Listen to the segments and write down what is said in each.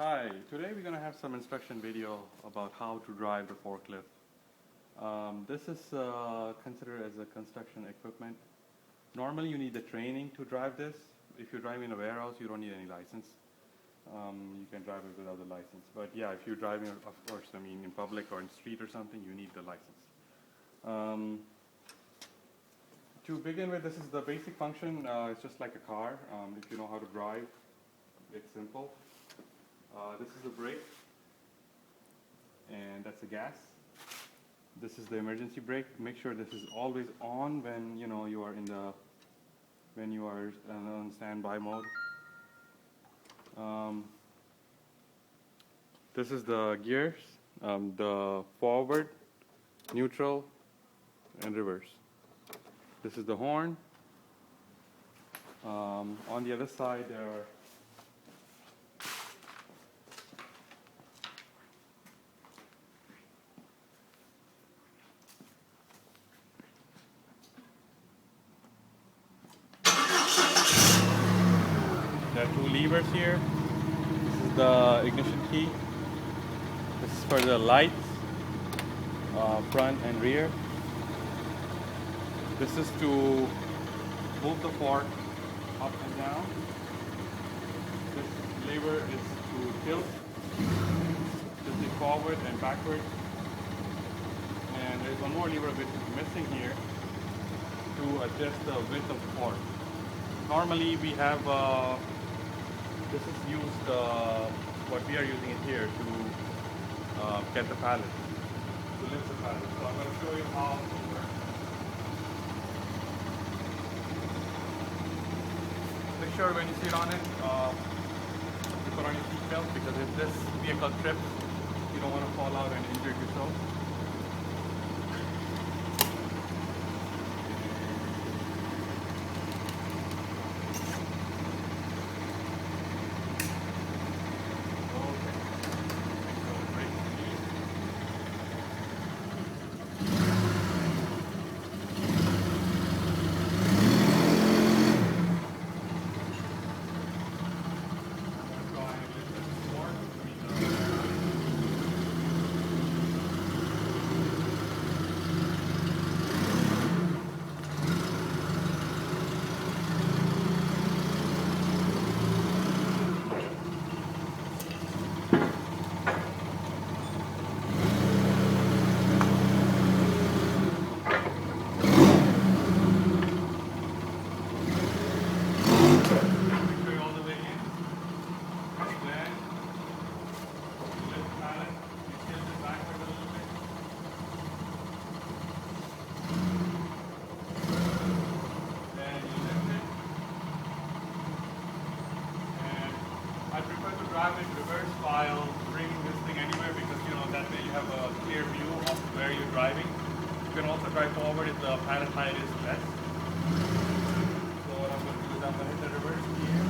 Hi, today we're going to have some inspection video about how to drive the forklift. This is considered as a construction equipment. Normally you need the training to drive this. If you're driving in a warehouse, you don't need any license. You can drive it without the license. But yeah, if you're driving, of course, in public or in the street or something, you need the license. To begin with, this is the basic function. It's just like a car. If you know how to drive, it's simple. This is the brake, and that's the gas. This is the emergency brake. Make sure this is always on when you are on standby mode. This is the gears, the forward, neutral, and reverse. This is the horn. On the other side there are two levers here. This is the ignition key. This is for the lights, front and rear. This is to move the fork up and down. This lever is to tilt. This is forward and backward. And there's one more lever which is missing here to adjust the width of the fork. Normally we have this is used, what we are using it here to get the pallet, to lift the pallet. So I'm going to show you how it works. Make sure when you sit on it, you put on your seatbelt, because if this vehicle trips, you don't want to fall out and injure yourself. I prefer to drive in reverse while bringing this thing anywhere, because that way you have a clear view of where you're driving. You can also drive forward if the pallet height is less. So what I'm going to do is I'm going to hit the reverse gear.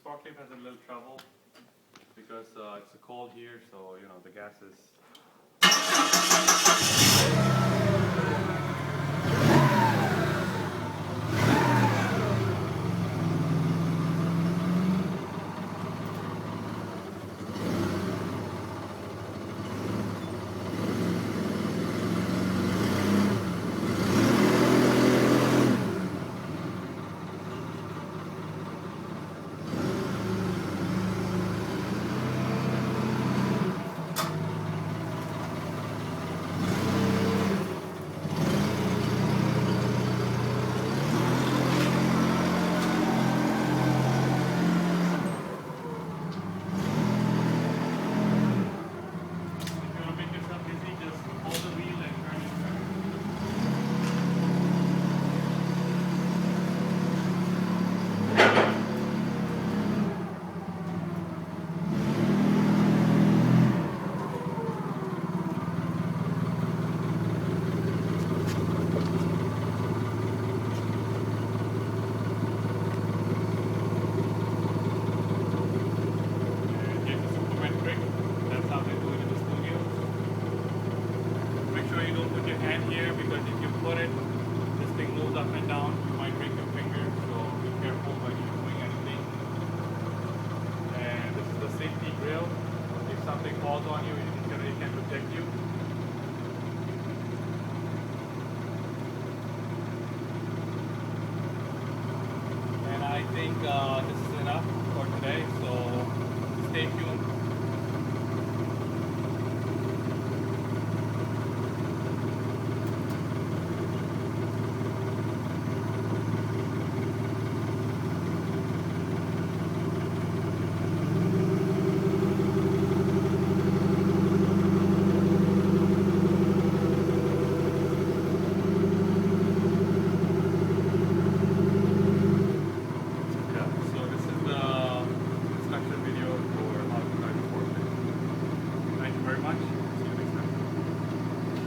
Forklift has a little trouble because it's cold here, so the gas is. falls on you, it can protect you. And I think this is enough for today, so stay tuned.